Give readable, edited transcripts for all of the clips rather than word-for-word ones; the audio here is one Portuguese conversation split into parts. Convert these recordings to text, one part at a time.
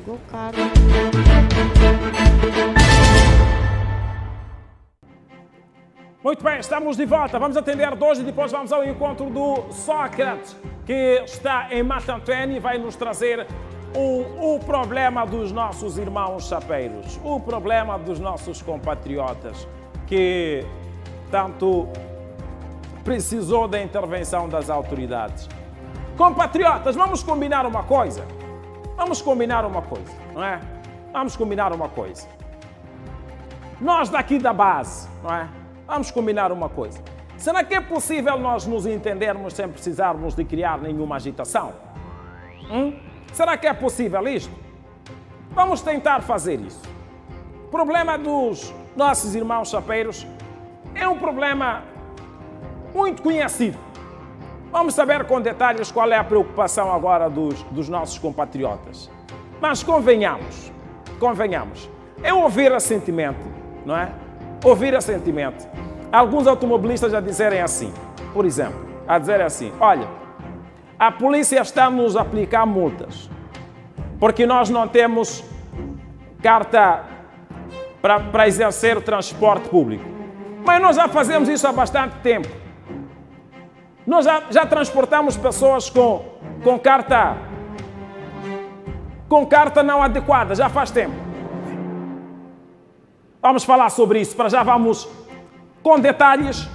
Pegou caro. Muito bem, estamos de volta. Vamos atender hoje e depois vamos ao encontro do Sócrates, que está em Matantuene e vai nos trazer o problema dos nossos irmãos chapeiros, o problema dos nossos compatriotas, que tanto precisou da intervenção das autoridades. Compatriotas, vamos combinar uma coisa? Vamos combinar uma coisa, não é? Vamos combinar uma coisa. Nós daqui da base, não é? Vamos combinar uma coisa. Será que é possível nós nos entendermos sem precisarmos de criar nenhuma agitação? Será que é possível isto? Vamos tentar fazer isso. O problema dos nossos irmãos chapeiros é um problema muito conhecido. Vamos saber com detalhes qual é a preocupação agora dos nossos compatriotas. Mas convenhamos, é ouvir assentimento, não é? Ouvir assentimento. Alguns automobilistas a dizerem assim, por exemplo, a dizerem assim, olha, a polícia está a nos aplicar multas, porque nós não temos carta para exercer o transporte público. Mas nós já fazemos isso há bastante tempo. Nós já transportamos pessoas com carta não adequada, já faz tempo. Vamos falar sobre isso, para já vamos, com detalhes,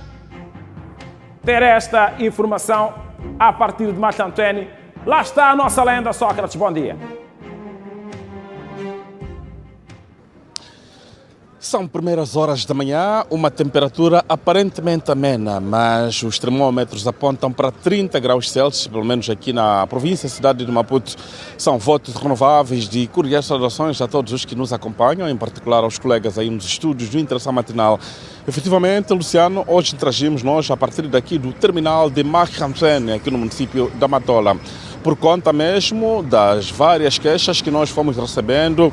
ter esta informação a partir de Matantuene. Lá está a nossa lenda, Sócrates, bom dia. São primeiras horas da manhã, uma temperatura aparentemente amena, mas os termômetros apontam para 30 graus Celsius, pelo menos aqui na província, cidade de Maputo. São votos renováveis de cordiais saudações a todos os que nos acompanham, em particular aos colegas aí nos estúdios do Interação Matinal. Efetivamente, Luciano, hoje interagimos nós a partir daqui do terminal de Matantuene, aqui no município da Matola, por conta mesmo das várias queixas que nós fomos recebendo,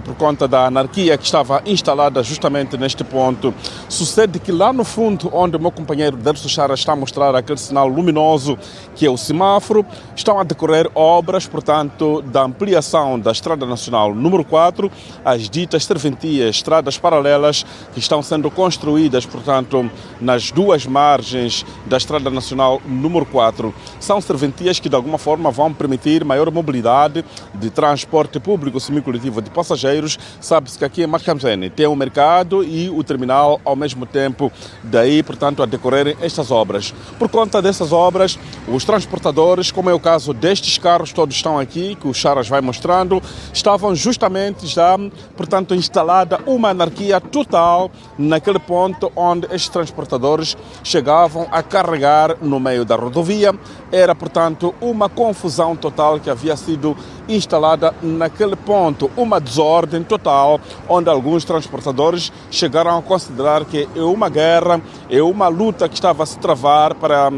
por conta da anarquia que estava instalada justamente neste ponto. Sucede que lá no fundo, onde o meu companheiro Derso Chara está a mostrar aquele sinal luminoso, que é o semáforo, estão a decorrer obras, portanto, da ampliação da Estrada Nacional número 4, as ditas serventias, estradas paralelas que estão sendo construídas, portanto, nas duas margens da Estrada Nacional número 4. São serventias que, de alguma forma, vão permitir maior mobilidade de transporte público semicoletivo de passageiros. Sabe-se que aqui em Matantuene tem o mercado e o terminal ao mesmo tempo, daí, portanto, a decorrerem estas obras. Por conta dessas obras, os transportadores, como é o caso destes carros, todos estão aqui, que o Charas vai mostrando, estavam justamente já, portanto, instalada uma anarquia total naquele ponto onde estes transportadores chegavam a carregar no meio da rodovia. Era, portanto, uma confusão total que havia sido instalada naquele ponto, uma desordem total, onde alguns transportadores chegaram a considerar que é uma guerra, é uma luta que estava a se travar para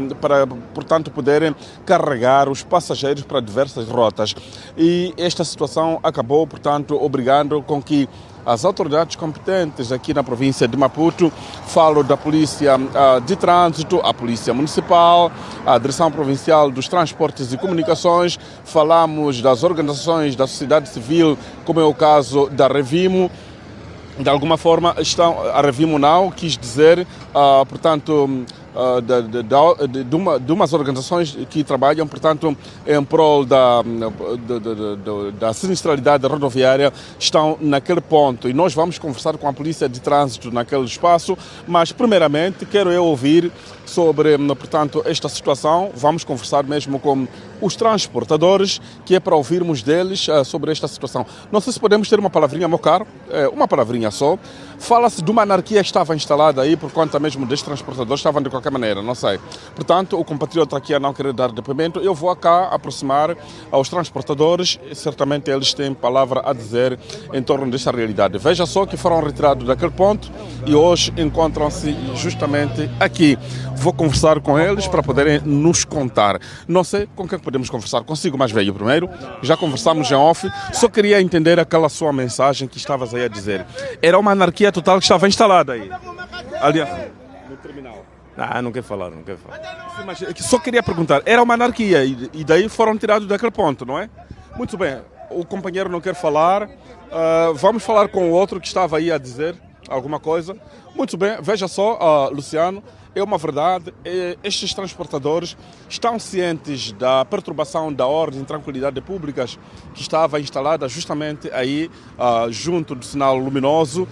portanto, poderem carregar os passageiros para diversas rotas. E esta situação acabou, portanto, obrigando com que as autoridades competentes aqui na província de Maputo, falo da Polícia de Trânsito, a Polícia Municipal, a Direção Provincial dos Transportes e Comunicações, falamos das organizações da sociedade civil, como é o caso da Revimo. De alguma forma, a Revimo não quis dizer, portanto, de umas organizações que trabalham, portanto, em prol da sinistralidade rodoviária, estão naquele ponto. E nós vamos conversar com a Polícia de Trânsito naquele espaço, mas, primeiramente, quero eu ouvir sobre, portanto, esta situação. Vamos conversar mesmo com os transportadores, que é para ouvirmos deles sobre esta situação. Não sei se podemos ter uma palavrinha, meu caro, uma palavrinha só. Fala-se de uma anarquia que estava instalada aí por conta mesmo destes transportadores, estavam de qualquer maneira, não sei. Portanto, o compatriota aqui a não querer dar depoimento, eu vou cá aproximar aos transportadores, certamente eles têm palavra a dizer em torno desta realidade. Veja só que foram retirados daquele ponto e hoje encontram-se justamente aqui. Vou conversar com eles para poderem nos contar. Não sei com quem podemos conversar. Consigo mais velho primeiro. Já conversamos em off. Só queria entender aquela sua mensagem que estavas aí a dizer. Era uma anarquia total que estava instalada aí. Aliás, no terminal. Não quero falar. Sim, mas só queria perguntar. Era uma anarquia e daí foram tirados daquele ponto, não é? Muito bem. o companheiro não quer falar. Vamos falar com o outro que estava aí a dizer alguma coisa. Muito bem, veja só, Luciano, é uma verdade, estes transportadores estão cientes da perturbação da ordem e tranquilidade públicas que estava instalada justamente aí junto do sinal luminoso.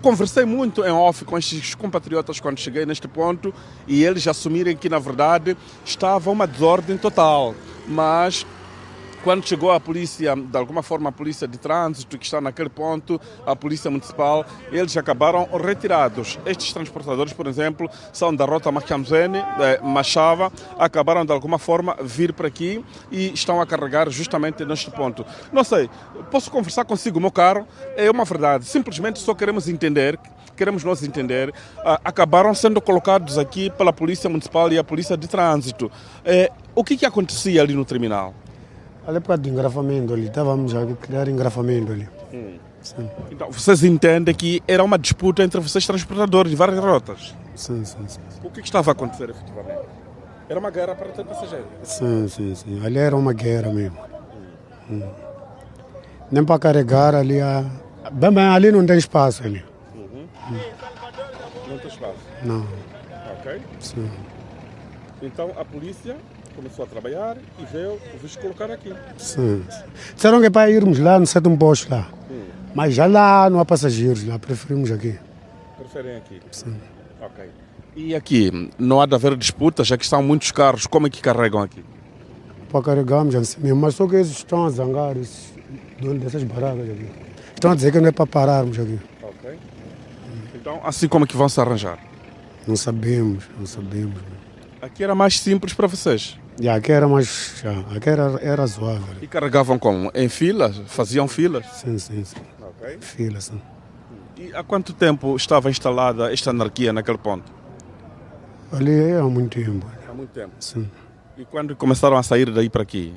Conversei muito em off com estes compatriotas quando cheguei neste ponto e eles assumirem que, na verdade, estava uma desordem total. Mas quando chegou a polícia, de alguma forma a polícia de trânsito que está naquele ponto, a polícia municipal, eles acabaram retirados. Estes transportadores, por exemplo, são da rota Machamzene, Machava, acabaram de alguma forma vir para aqui e estão a carregar justamente neste ponto. Não sei, posso conversar consigo, meu caro? É uma verdade, simplesmente só queremos nós entender, acabaram sendo colocados aqui pela polícia municipal e a polícia de trânsito. O que acontecia ali no terminal? Ali por causa do engarrafamento ali, estávamos a criar engarrafamento ali. Sim. Então, vocês entendem que era uma disputa entre vocês transportadores de várias rotas? Sim. O que estava a acontecer efetivamente? Era uma guerra para ter passageiros? Sim. Ali era uma guerra mesmo. Nem para carregar ali. Bem, ali não tem espaço ali. Não tem espaço? Não. Ok. Sim. Então a polícia começou a trabalhar e veio vos colocar aqui. Sim. Disseram que é para irmos lá no sétimo posto lá. Mas já lá não há passageiros, lá preferimos aqui. Preferem aqui? Sim. Ok. E aqui, não há de haver disputas, já que são muitos carros, como é que carregam aqui? Para carregarmos assim mesmo, mas só que eles estão a zangar, esses donos dessas barracas aqui. Estão a dizer que não é para pararmos aqui. Ok. Então, assim como é que vão se arranjar? Não sabemos. Aqui era mais simples para vocês? E aqui era mais. Aqui era razoável. E carregavam como? Em filas? Faziam filas? Sim. Ok. Fila, sim. E há quanto tempo estava instalada esta anarquia naquele ponto? Ali há muito tempo. Há muito tempo. Sim. E quando começaram a sair daí para aqui?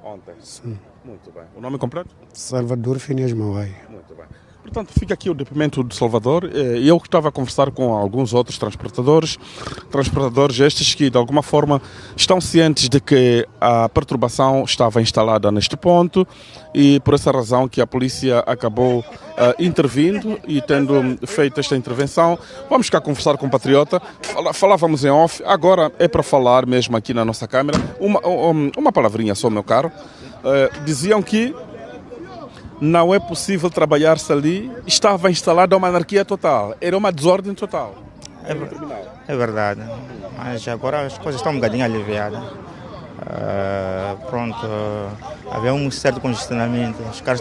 Ontem. Sim. Muito bem. O nome completo? Salvador Finias Mawai. Muito bem. Portanto, fica aqui o depoimento de Salvador. Eu que estava a conversar com alguns outros transportadores estes que de alguma forma estão cientes de que a perturbação estava instalada neste ponto e por essa razão que a polícia acabou intervindo e tendo feito esta intervenção. Vamos cá conversar com o patriota. Falávamos em off, agora é para falar mesmo aqui na nossa câmara. Uma palavrinha só, meu caro. Diziam que não é possível trabalhar-se ali, estava instalada uma anarquia total, era uma desordem total. É verdade, mas agora as coisas estão um bocadinho aliviadas. Havia um certo congestionamento, os carros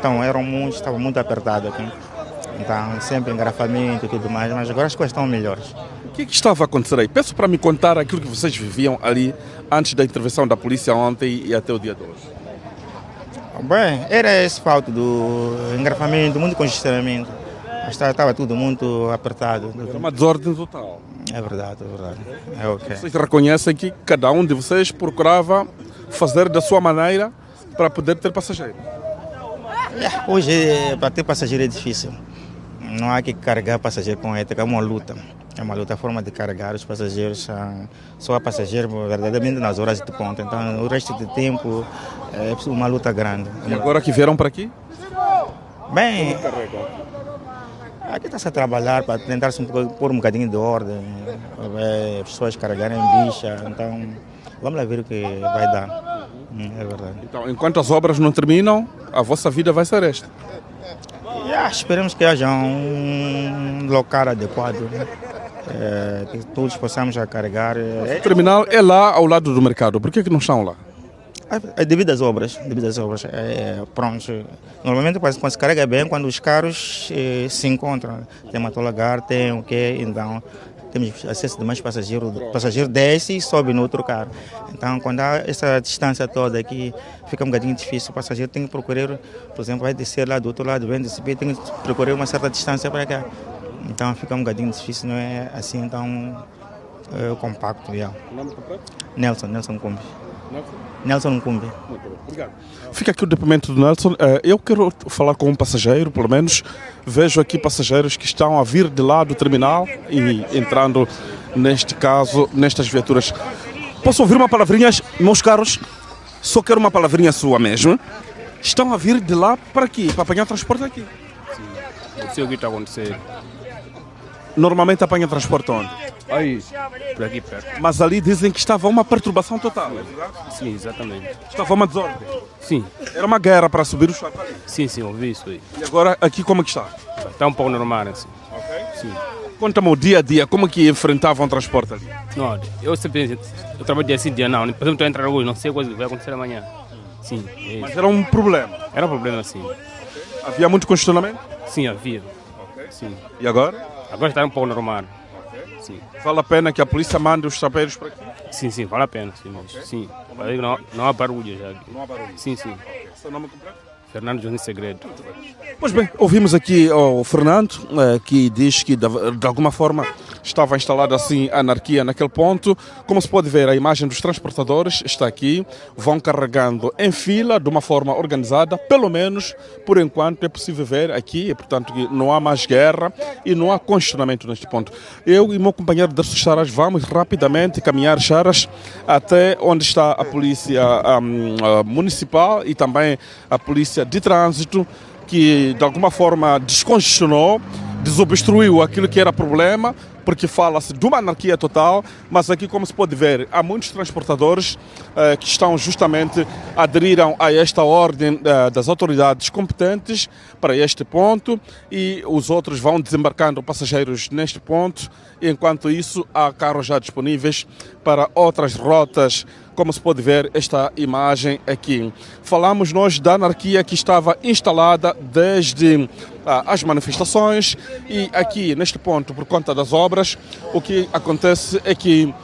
estavam muito apertados aqui. Então, sempre engarrafamento e tudo mais, mas agora as coisas estão melhores. O que estava a acontecer aí? Peço para me contar aquilo que vocês viviam ali antes da intervenção da polícia ontem e até o dia de hoje. Bem, era esse falta do engarrafamento, muito congestionamento. Estava tudo muito apertado. Era uma desordem total. É verdade. É ok. Vocês reconhecem que cada um de vocês procurava fazer da sua maneira para poder ter passageiro? Hoje, para ter passageiro é difícil. Não há que carregar passageiro com ética, é uma luta. É uma luta, a forma de carregar os passageiros. Só há passageiro verdadeiramente nas horas de ponta. Então, o resto do tempo é uma luta grande. E agora que vieram para aqui? Bem, aqui está-se a trabalhar para tentar pôr um bocadinho de ordem, as pessoas carregarem bicha. Então, vamos lá ver o que vai dar. É verdade. Então, enquanto as obras não terminam, a vossa vida vai ser esta? Esperamos que haja um local adequado, que todos possamos carregar. O terminal é lá ao lado do mercado, por que não estão lá? Devido às obras. Pronto. Normalmente quando se carrega bem, quando os carros se encontram, tem autolugar, tem o quê, então temos acesso de mais passageiros. O passageiro desce e sobe no outro carro. Então, quando há essa distância toda aqui, fica um bocadinho difícil. O passageiro tem que procurar, por exemplo, vai descer lá do outro lado, vem descer, tem que procurar uma certa distância para cá. Então, fica um bocadinho difícil, não é assim tão compacto. Yeah. O nome completo? Nelson Cumbi. Nelson Cumbi. Muito bem, obrigado. Fica aqui o depoimento do Nelson. Eu quero falar com um passageiro, pelo menos. Vejo aqui passageiros que estão a vir de lá do terminal e entrando, neste caso, nestas viaturas. Posso ouvir uma palavrinha, meus caros? Só quero uma palavrinha sua mesmo. Estão a vir de lá para aqui, para apanhar transporte aqui. Não sei o que está acontecendo. Normalmente apanha transporte onde? Aí, por aqui perto. Mas ali dizem que estava uma perturbação total, é verdade? Sim, exatamente. Estava uma desordem. Sim, Era uma guerra para subir o chão. sim, ouvi isso aí. E agora aqui como é que está? Está um pouco normal, assim. Sim. Conta-me o dia a dia, como é que enfrentavam o transporte ali? Não, eu sempre eu trabalho dia sim, dia não. Por exemplo, estou a entrar hoje, não sei o que vai acontecer amanhã. Sim, é Mas isso. era um problema. Era um problema, sim. Havia muito congestionamento? Sim, havia. Sim. E agora? Agora está um pouco normal. Sim, Vale a pena que a polícia mande os chapeiros para aqui? sim, vale a pena. Sim, mas, sim. Aí não há barulho já. Não há barulho. Sim. Seu nome completo? Fernando José Segredo. Pois bem, ouvimos aqui o Fernando, que diz que de alguma forma estava instalada assim a anarquia naquele ponto. Como se pode ver, a imagem dos transportadores está aqui, vão carregando em fila de uma forma organizada, pelo menos por enquanto é possível ver aqui, e, portanto que não há mais guerra e não há congestionamento neste ponto. Eu e meu companheiro Darcy Charas vamos rapidamente caminhar Charas até onde está a polícia municipal e também a polícia de trânsito, que de alguma forma descongestionou, desobstruiu aquilo que era problema, porque fala-se de uma anarquia total, mas aqui, como se pode ver, há muitos transportadores que estão justamente aderiram a esta ordem das autoridades competentes para este ponto, e os outros vão desembarcando passageiros neste ponto. Enquanto isso, há carros já disponíveis para outras rotas, como se pode ver esta imagem aqui. Falamos nós da anarquia que estava instalada desde as manifestações, e aqui neste ponto, por conta das obras, o que acontece é que,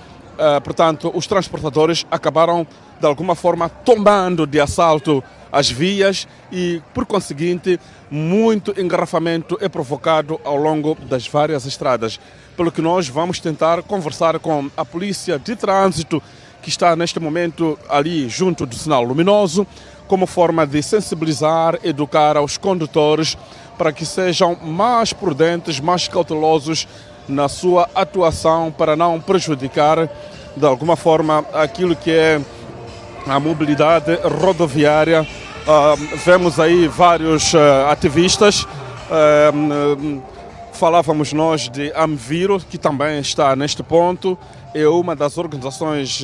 portanto, os transportadores acabaram de alguma forma tombando de assalto as vias e, por conseguinte, muito engarrafamento é provocado ao longo das várias estradas. Pelo que nós vamos tentar conversar com a polícia de trânsito, que está neste momento ali junto do sinal luminoso, como forma de sensibilizar, educar aos condutores para que sejam mais prudentes, mais cautelosos na sua atuação, para não prejudicar de alguma forma aquilo que é a mobilidade rodoviária. Vemos aí vários ativistas. Falávamos nós de Amviro, que também está neste ponto. É uma das organizações,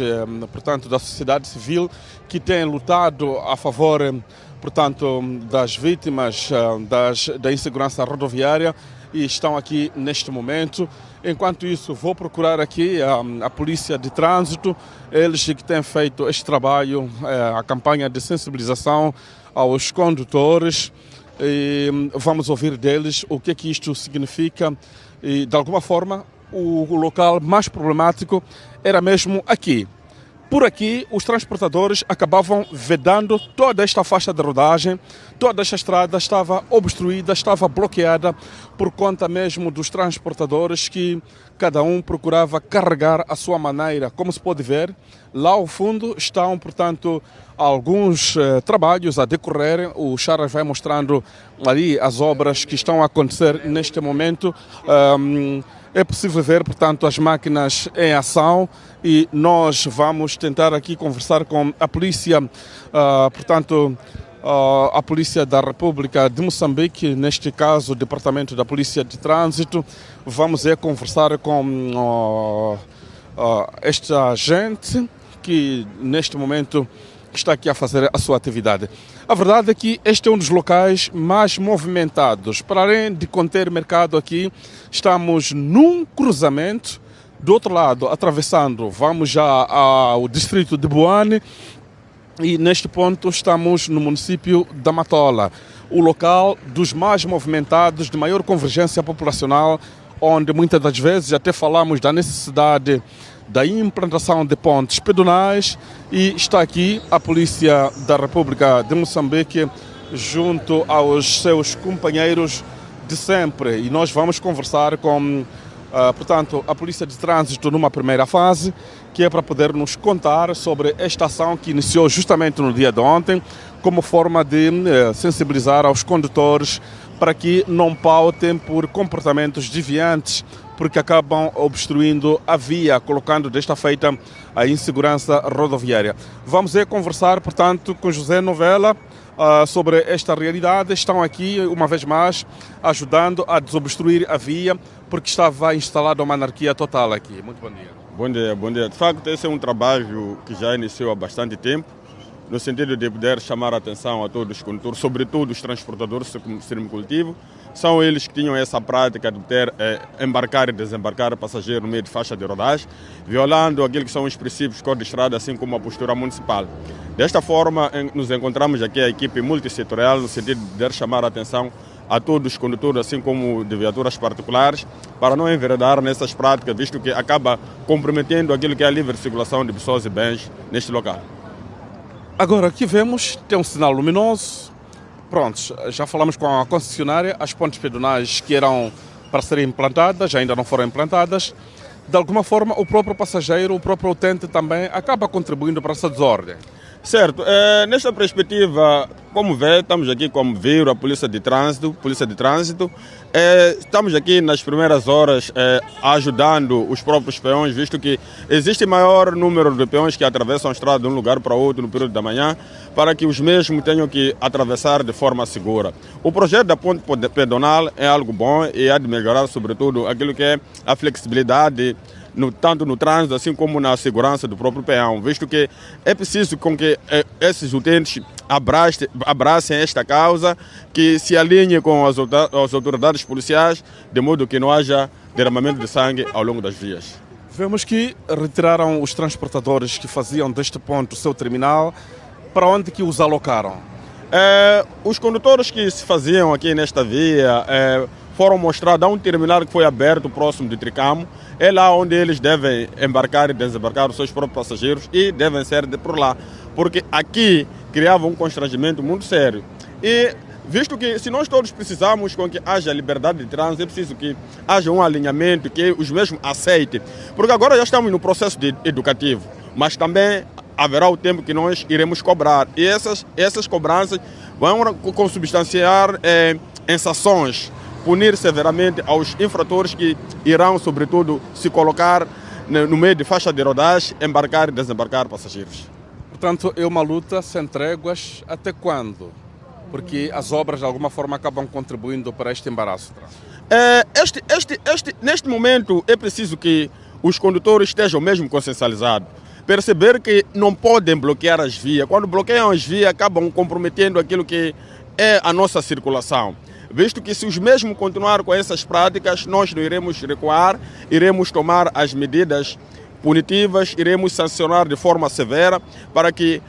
portanto, da sociedade civil que tem lutado a favor, portanto, das vítimas da insegurança rodoviária, e estão aqui neste momento. Enquanto isso, vou procurar aqui a polícia de trânsito, eles que têm feito este trabalho, a campanha de sensibilização aos condutores. E vamos ouvir deles o que isto significa. E, de alguma forma, o local mais problemático era mesmo aqui. Por aqui, os transportadores acabavam vedando toda esta faixa de rodagem, toda esta estrada estava obstruída, estava bloqueada por conta mesmo dos transportadores, que cada um procurava carregar à sua maneira. Como se pode ver, lá ao fundo estão, portanto, alguns trabalhos a decorrer. O Charas vai mostrando ali as obras que estão a acontecer neste momento. É possível ver, portanto, as máquinas em ação, e nós vamos tentar aqui conversar com a polícia, portanto, a Polícia da República de Moçambique, neste caso o Departamento da Polícia de Trânsito. Vamos conversar com esta gente que neste momento está aqui a fazer a sua atividade. A verdade é que este é um dos locais mais movimentados. Para além de conter mercado aqui, estamos num cruzamento. Do outro lado, atravessando, vamos já ao distrito de Boane, e neste ponto estamos no município da Matola, o local dos mais movimentados, de maior convergência populacional, onde muitas das vezes até falamos da necessidade da implantação de pontes pedonais, e está aqui a Polícia da República de Moçambique junto aos seus companheiros de sempre, e nós vamos conversar com portanto, a Polícia de Trânsito numa primeira fase, que é para poder nos contar sobre esta ação que iniciou justamente no dia de ontem, como forma de sensibilizar aos condutores para que não pautem por comportamentos deviantes, porque acabam obstruindo a via, colocando desta feita a insegurança rodoviária. Vamos conversar, portanto, com José Novela, sobre esta realidade, estão aqui, uma vez mais, ajudando a desobstruir a via, porque estava instalada uma anarquia total aqui. Muito bom dia. Bom dia, bom dia. De facto, esse é um trabalho que já iniciou há bastante tempo, no sentido de poder chamar a atenção a todos os condutores, sobretudo os transportadores semicultivo. São eles que tinham essa prática de poder embarcar e desembarcar passageiros no meio de faixa de rodagem, violando aquilo que são os princípios do Código de Estrada, assim como a postura municipal. Desta forma, nos encontramos aqui a equipe multissetorial, no sentido de poder chamar a atenção a todos os condutores, assim como de viaturas particulares, para não enveredar nessas práticas, visto que acaba comprometendo aquilo que é a livre circulação de pessoas e bens neste local. Agora, aqui vemos, tem um sinal luminoso. Prontos, já falamos com a concessionária, as pontes pedonais que eram para serem implantadas, ainda não foram implantadas. De alguma forma, o próprio passageiro, o próprio utente também acaba contribuindo para essa desordem. Certo, nesta perspectiva, como vê, estamos aqui como viu a Polícia de Trânsito, estamos aqui nas primeiras horas ajudando os próprios peões, visto que existe maior número de peões que atravessam a estrada de um lugar para outro no período da manhã, para que os mesmos tenham que atravessar de forma segura. O projeto da ponte pedonal é algo bom e há de melhorar, sobretudo, aquilo que é a flexibilidade, tanto no trânsito, assim como na segurança do próprio peão, visto que é preciso com que esses utentes abracem esta causa, que se alinhem com as autoridades policiais, de modo que não haja derramamento de sangue ao longo das vias. Vemos que retiraram os transportadores que faziam deste ponto o seu terminal. Para onde que os alocaram? Os condutores que se faziam aqui nesta via foram mostrados a um terminal que foi aberto próximo de Tricamo. É lá onde eles devem embarcar e desembarcar os seus próprios passageiros e devem ser por lá, porque aqui criava um constrangimento muito sério. E visto que se nós todos precisamos com que haja liberdade de trânsito, é preciso que haja um alinhamento, que os mesmos aceitem, porque agora já estamos no processo educativo, mas também haverá o tempo que nós iremos cobrar, e essas cobranças vão consubstanciar em sanções, punir severamente aos infratores que irão, sobretudo, se colocar no meio de faixa de rodagem, embarcar e desembarcar passageiros. Portanto, é uma luta sem tréguas até quando? Porque as obras, de alguma forma, acabam contribuindo para este embaraço. Neste momento, é preciso que os condutores estejam mesmo consciencializados. Perceber que não podem bloquear as vias. Quando bloqueiam as vias, acabam comprometendo aquilo que é a nossa circulação. Visto que se os mesmos continuar com essas práticas, nós não iremos recuar, iremos tomar as medidas punitivas, iremos sancionar de forma severa para que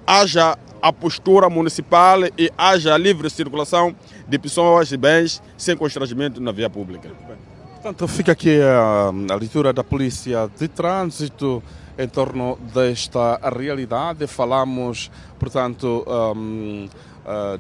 haja a postura municipal e haja livre circulação de pessoas e bens sem constrangimento na via pública. Portanto, fica aqui a leitura da Polícia de Trânsito em torno desta realidade. Falamos, portanto,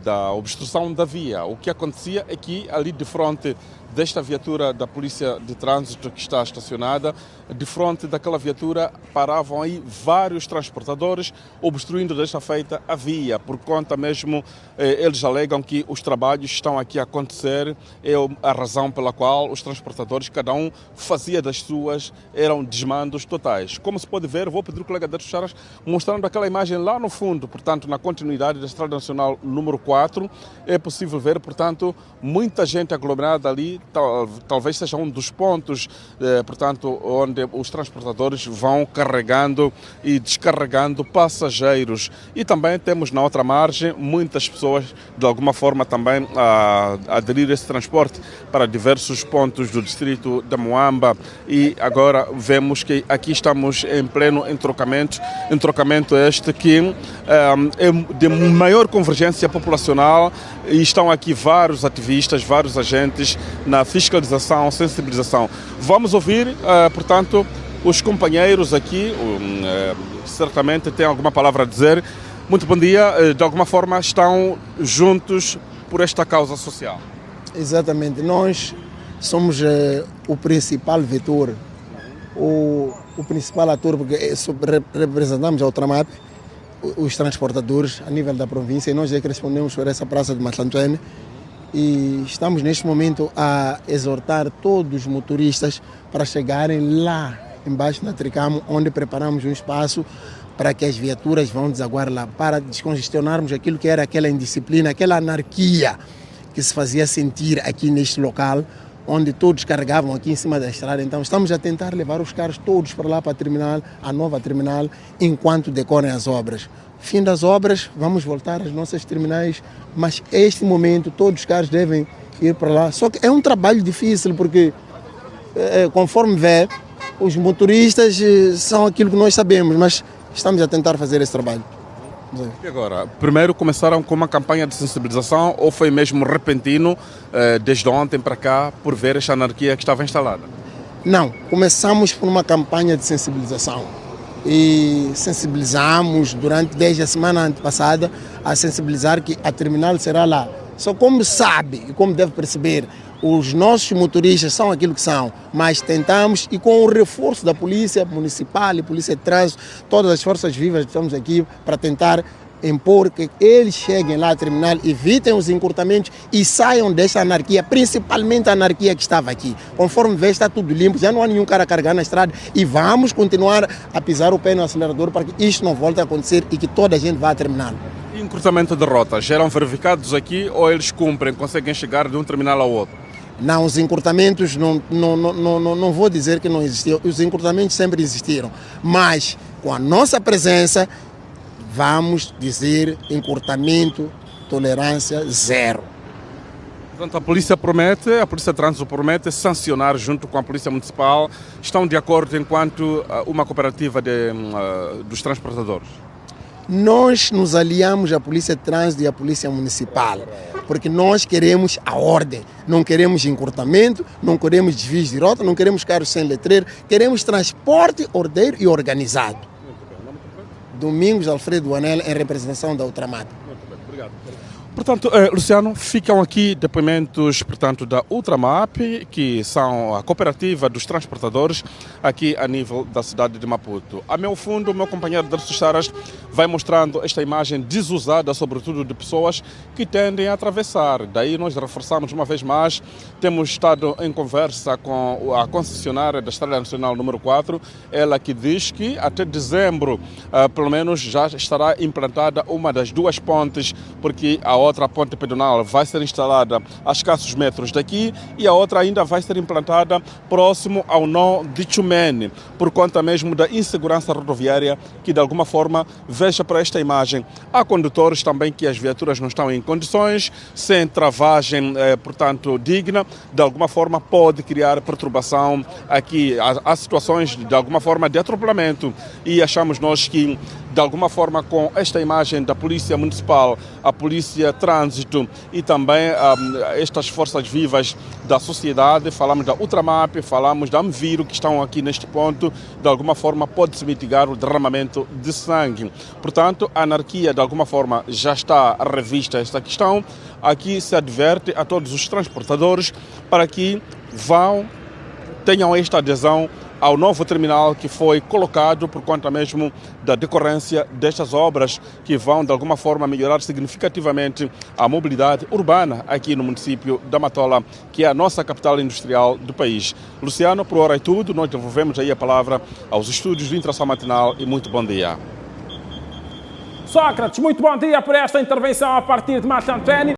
da obstrução da via. O que acontecia é que ali de frente desta viatura da Polícia de Trânsito que está estacionada, de frente daquela viatura paravam aí vários transportadores, obstruindo desta feita a via, por conta mesmo, eles alegam que os trabalhos estão aqui a acontecer, é a razão pela qual os transportadores, cada um fazia das suas, eram desmandos totais. Como se pode ver, vou pedir ao colega Deus Charas mostrando aquela imagem lá no fundo, portanto, na continuidade da Estrada Nacional número 4, é possível ver, portanto, muita gente aglomerada ali, talvez seja um dos pontos, portanto, onde os transportadores vão carregando e descarregando passageiros. E também temos na outra margem muitas pessoas, de alguma forma, também a aderir a esse transporte para diversos pontos do distrito da Moamba. E agora vemos que aqui estamos em pleno entrocamento este que é de maior convergência populacional, e estão aqui vários ativistas, vários agentes na fiscalização, sensibilização. Vamos ouvir, portanto, os companheiros aqui, certamente têm alguma palavra a dizer. Muito bom dia, de alguma forma estão juntos por esta causa social. Exatamente, nós somos o principal vetor, o principal ator, porque representamos a Ultramap, os transportadores a nível da província, e nós é que respondemos por essa praça de Maclantene. E estamos neste momento a exortar todos os motoristas para chegarem lá embaixo na Tricamo, onde preparamos um espaço para que as viaturas vão desaguar lá, para descongestionarmos aquilo que era aquela indisciplina, aquela anarquia que se fazia sentir aqui neste local, onde todos carregavam aqui em cima da estrada. Então estamos a tentar levar os carros todos para lá, para a terminal, a nova terminal, enquanto decorrem as obras. Fim das obras, vamos voltar às nossas terminais, mas este momento todos os carros devem ir para lá. Só que é um trabalho difícil, porque conforme vê, os motoristas são aquilo que nós sabemos, mas estamos a tentar fazer esse trabalho. E agora, primeiro começaram com uma campanha de sensibilização ou foi mesmo repentino, desde ontem para cá, por ver esta anarquia que estava instalada? Não, começamos por uma campanha de sensibilização e sensibilizamos desde a semana antepassada a sensibilizar que a terminal será lá. Só como sabe e como deve perceber, os nossos motoristas são aquilo que são, mas tentamos, e com o reforço da Polícia Municipal e Polícia de Trânsito, todas as forças vivas que estamos aqui para tentar impor que eles cheguem lá à terminal, evitem os encurtamentos e saiam desta anarquia, principalmente a anarquia que estava aqui. Conforme vê, está tudo limpo, já não há nenhum cara a carregar na estrada e vamos continuar a pisar o pé no acelerador para que isto não volte a acontecer e que toda a gente vá à terminal. E encurtamento de rotas, geram verificados aqui ou eles cumprem, conseguem chegar de um terminal ao outro? Não, os encurtamentos não vou dizer que não existiam, os encurtamentos sempre existiram, mas com a nossa presença vamos dizer encurtamento, tolerância zero. Portanto, a Polícia de Trânsito promete sancionar junto com a Polícia Municipal. Estão de acordo enquanto uma cooperativa dos transportadores? Nós nos aliamos à Polícia de Trânsito e à Polícia Municipal, porque nós queremos a ordem, não queremos encurtamento, não queremos desvios de rota, não queremos carros sem letreiro, queremos transporte ordeiro e organizado. Domingos Alfredo Anel, em representação da Ultramar. Obrigado. Portanto, Luciano, ficam aqui depoimentos, portanto, da Ultramap, que são a cooperativa dos transportadores aqui a nível da cidade de Maputo. A meu fundo, o meu companheiro Darcy Charas vai mostrando esta imagem desusada, sobretudo de pessoas que tendem a atravessar. Daí nós reforçamos uma vez mais, temos estado em conversa com a concessionária da Estrada Nacional número 4, ela que diz que até dezembro, pelo menos, já estará implantada uma das duas pontes, porque a outra ponte pedonal vai ser instalada a escassos metros daqui e a outra ainda vai ser implantada próximo ao nó de Chumene, por conta mesmo da insegurança rodoviária que de alguma forma veja para esta imagem. Há condutores também que as viaturas não estão em condições, sem travagem, portanto, digna, de alguma forma pode criar perturbação aqui. Há situações de alguma forma de atropelamento e achamos nós que de alguma forma com esta imagem da Polícia Municipal, a Polícia Trânsito e também estas forças vivas da sociedade, falamos da Ultramap, falamos da Amviro, que estão aqui neste ponto, de alguma forma pode-se mitigar o derramamento de sangue. Portanto, a anarquia de alguma forma já está revista esta questão. Aqui se adverte a todos os transportadores para que tenham esta adesão ao novo terminal que foi colocado por conta mesmo da decorrência destas obras que vão de alguma forma melhorar significativamente a mobilidade urbana aqui no município da Matola, que é a nossa capital industrial do país. Luciano, por hora é tudo, nós devolvemos aí a palavra aos estúdios do Interação Matinal e muito bom dia. Sócrates, muito bom dia por esta intervenção a partir de Marco Antônio.